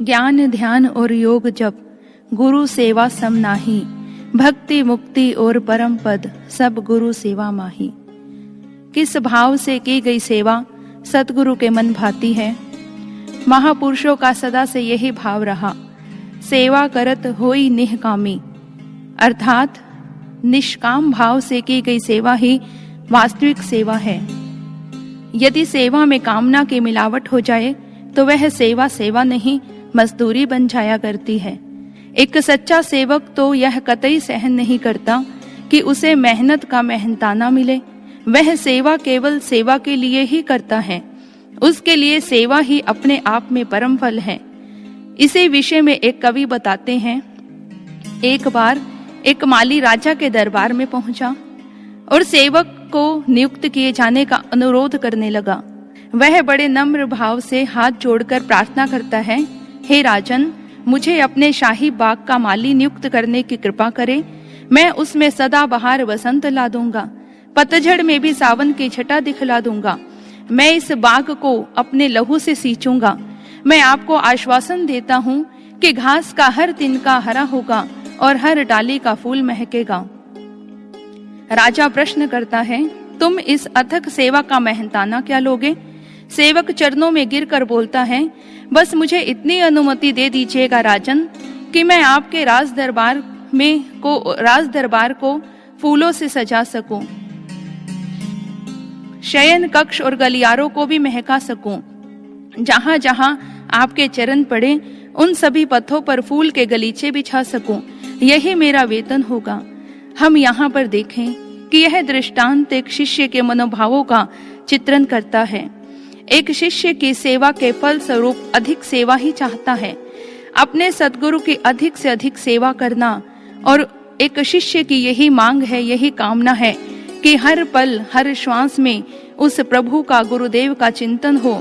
ज्ञान ध्यान और योग जप, गुरु सेवा सम नाही। भक्ति मुक्ति और परम पद, सब गुरु सेवा माही। किस भाव से की गई सेवा सतगुरु के मन भाती है। महापुरुषों का सदा से यही भाव रहा, सेवा करत होई निष्कामी, अर्थात निष्काम भाव से की गई सेवा ही वास्तविक सेवा है। यदि सेवा में कामना की मिलावट हो जाए तो वह सेवा सेवा नहीं, मजदूरी बन जाया करती है। एक सच्चा सेवक तो यह कतई सहन नहीं करता कि उसे मेहनत का मेहनताना मिले। वह सेवा केवल सेवा के लिए ही करता है, उसके लिए सेवा ही अपने आप में परम फल है। इसी विषय में एक कवि बताते हैं, एक बार एक माली राजा के दरबार में पहुंचा और सेवक को नियुक्त किए जाने का अनुरोध करने लगा। वह बड़े नम्र भाव से हाथ जोड़कर प्रार्थना करता है, हे राजन, मुझे अपने शाही बाग का माली नियुक्त करने की कृपा करे। मैं उसमें सदा बहार वसंत ला दूंगा, पतझड़ में भी सावन की छटा दिखला दूंगा। मैं इस बाग को अपने लहू से सींचूंगा। मैं आपको आश्वासन देता हूँ कि घास का हर तिनका हरा होगा और हर डाली का फूल महकेगा। राजा प्रश्न करता है, तुम इस अथक सेवा का मेहनताना क्या लोगे? सेवक चरणों में गिरकर बोलता है, बस मुझे इतनी अनुमति दे दीजिएगा राजन कि मैं आपके राज दरबार को फूलों से सजा सकूं, शयन कक्ष और गलियारों को भी महका सकूं। जहां जहां आपके चरण पड़े उन सभी पथों पर फूल के गलीचे बिछा सकूं। यही मेरा वेतन होगा। हम यहाँ पर देखें कि यह दृष्टांत एक शिष्य के मनोभावों का चित्रण करता है। एक शिष्य की सेवा के फल स्वरूप अधिक सेवा ही चाहता है, अपने सद्गुरु की अधिक से अधिक सेवा करना। और एक शिष्य की यही मांग है, यही कामना है कि हर पल हर श्वास में उस प्रभु का, गुरुदेव का चिंतन हो।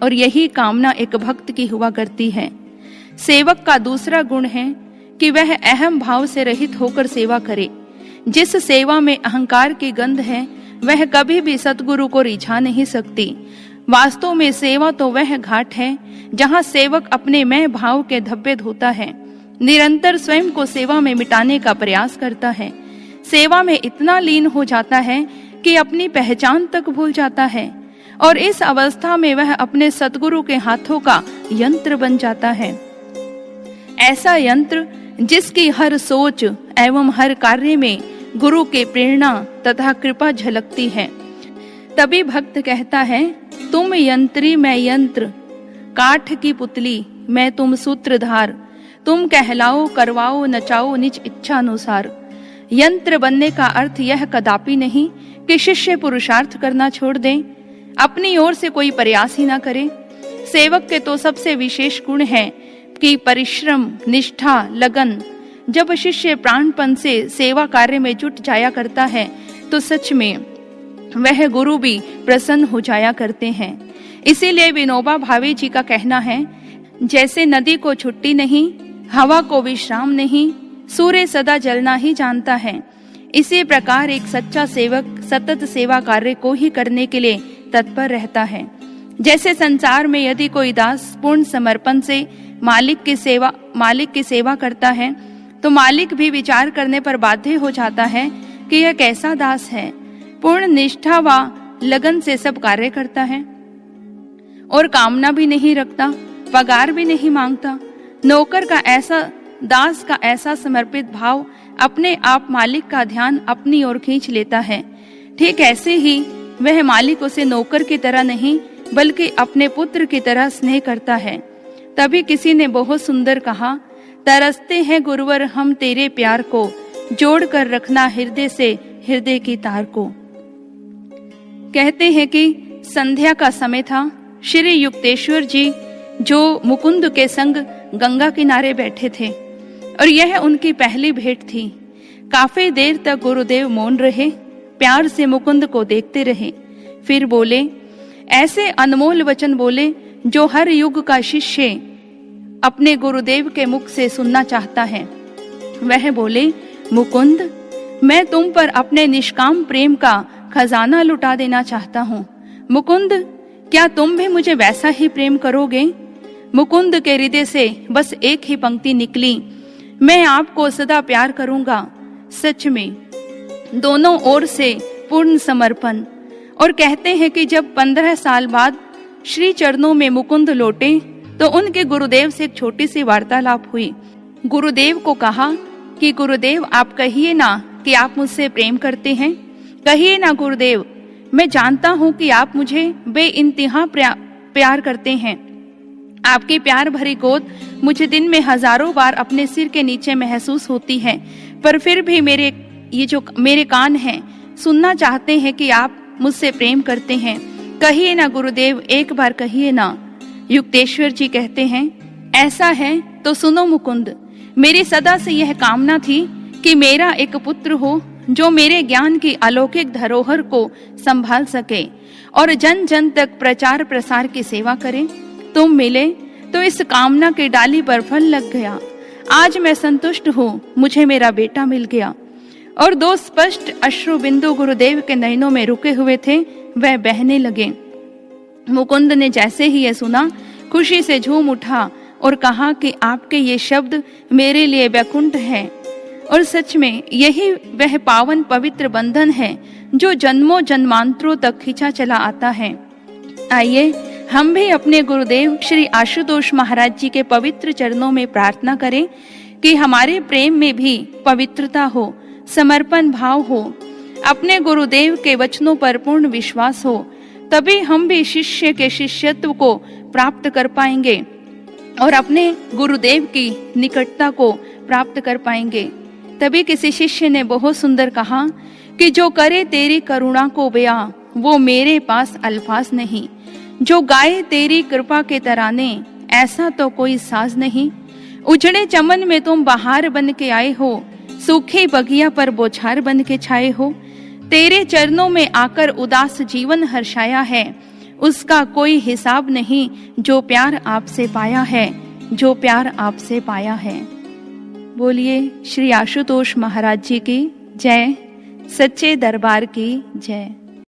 और यही कामना एक भक्त की हुआ करती है। सेवक का दूसरा गुण है कि वह अहम भाव से रहित होकर सेवा करे। जिस सेवा में अहंकार की गंध है वह कभी भी सतगुरु को रिझा नहीं सकती। वास्तव में सेवा तो वह घाट है जहाँ सेवक अपने मैं भाव के धब्बे धोता है, निरंतर स्वयं को सेवा में मिटाने का प्रयास करता है। सेवा में इतना लीन हो जाता है कि अपनी पहचान तक भूल जाता है और इस अवस्था में वह अपने सतगुरु के हाथों का यंत्र बन जाता है। ऐसा यंत्र जिसकी हर सोच एवं हर कार्य में गुरु के प्रेरणा तथा कृपा झलकती है। तभी भक्त कहता है, तुम यंत्री मैं यंत्र, काठ की पुतली मैं तुम सूत्रधार। तुम कहलाओ करवाओ नचाओ निज इच्छा अनुसार। यंत्र बनने का अर्थ यह कदापि नहीं कि शिष्य पुरुषार्थ करना छोड़ दे, अपनी ओर से कोई प्रयास ही ना करे। सेवक के तो सबसे विशेष गुण है कि परिश्रम, निष्ठा, लगन। जब शिष्य प्राणपन से सेवा कार्य में जुट जाया करता है तो सच में वह गुरु भी प्रसन्न हो जाया करते हैं। इसीलिए विनोबा भावे जी का कहना है, जैसे नदी को छुट्टी नहीं, हवा को विश्राम नहीं, सूर्य सदा जलना ही जानता है, इसी प्रकार एक सच्चा सेवक सतत सेवा कार्य को ही करने के लिए तत्पर रहता है। जैसे संसार में यदि कोई दास पूर्ण समर्पण से मालिक की सेवा करता है तो मालिक भी विचार करने पर बाध्य हो जाता है कि यह कैसा दास है, पूर्ण निष्ठा व लगन से सब कार्य करता है और कामना भी नहीं रखता, पगार भी नहीं मांगता। नौकर का ऐसा, दास का ऐसा समर्पित भाव अपने आप मालिक का ध्यान अपनी ओर खींच लेता है। ठीक ऐसे ही वह मालिक उसे नौकर की तरह नहीं बल्कि अपने पुत्र की तरह स्नेह करता है। तभी किसी ने बहुत सुंदर कहा, तरसते हैं गुरुवर हम तेरे प्यार को, जोड़ कर रखना हृदय से हृदय की तार को। कहते हैं कि संध्या का समय था। श्री युक्तेश्वर जी जो मुकुंद के संग गंगा किनारे बैठे थे और यह उनकी पहली भेंट थी। काफी देर तक गुरुदेव मौन रहे, प्यार से मुकुंद को देखते रहे, फिर बोले, ऐसे अनमोल वचन बोले जो हर युग का शिष्य अपने गुरुदेव के मुख से सुनना चाहता है। वह बोले, मुकुंद, मैं तुम पर अपने निष्काम प्रेम का खजाना लुटा देना चाहता हूँ। मुकुंद, क्या तुम भी मुझे वैसा ही प्रेम करोगे? मुकुंद के हृदय से बस एक ही पंक्ति निकली, मैं आपको सदा प्यार करूंगा। सच में दोनों ओर से पूर्ण समर्पण। और कहते हैं कि जब 15 साल बाद श्री चरणों में मुकुंद लौटे तो उनके गुरुदेव से एक छोटी सी वार्तालाप हुई। गुरुदेव को कहा कि गुरुदेव, आप कहिए ना कि आप मुझसे प्रेम करते हैं। कहिए ना गुरुदेव, मैं जानता हूं कि आप मुझे बेइंतहा प्यार करते हैं। आपकी प्यार भरी गोद मुझे दिन में हजारों बार अपने सिर के नीचे महसूस होती है, पर फिर भी मेरे कान हैं सुनना चाहते हैं कि आप मुझसे प्रेम करते हैं। कहिए ना गुरुदेव, एक बार कहिए ना। युक्तेश्वर जी कहते हैं, ऐसा है तो सुनो मुकुंद, मेरी सदा से यह कामना थी कि मेरा एक पुत्र हो जो मेरे ज्ञान की अलौकिक धरोहर को संभाल सके और जन जन तक प्रचार प्रसार की सेवा करे। तुम मिले तो इस कामना की डाली पर फल लग गया। आज मैं संतुष्ट हूँ, मुझे मेरा बेटा मिल गया। और 2 स्पष्ट अश्रु बिंदु गुरुदेव के नयनों में रुके हुए थे, वह बहने लगे। मुकुंद ने जैसे ही यह सुना, खुशी से झूम उठा और कहा कि आपके ये शब्द मेरे लिए वैकुंठ है। और सच में यही वह पावन पवित्र बंधन है जो जन्मों जन्मांतरों तक खींचा चला आता है। आइए हम भी अपने गुरुदेव श्री आशुतोष महाराज जी के पवित्र चरणों में प्रार्थना करें कि हमारे प्रेम में भी पवित्रता हो, समर्पण भाव हो, अपने गुरुदेव के वचनों पर पूर्ण विश्वास हो। तभी हम भी शिष्य के शिष्यत्व को प्राप्त कर पाएंगे और अपने गुरुदेव की निकटता को प्राप्त कर पाएंगे। तभी किसी शिष्य ने बहुत सुंदर कहा कि जो करे तेरी करुणा को बयां, वो मेरे पास अल्फाज नहीं। जो गाए तेरी कृपा के तराने, ऐसा तो कोई साज नहीं। उजड़े चमन में तुम बहार बन के आए हो, सूखे बगिया पर बौछार बन के छाए हो। तेरे चरणों में आकर उदास जीवन हर्षाया है, उसका कोई हिसाब नहीं जो प्यार आपसे पाया है, जो प्यार आपसे पाया है। बोलिए श्री आशुतोष महाराज जी की जय, सच्चे दरबार की जय।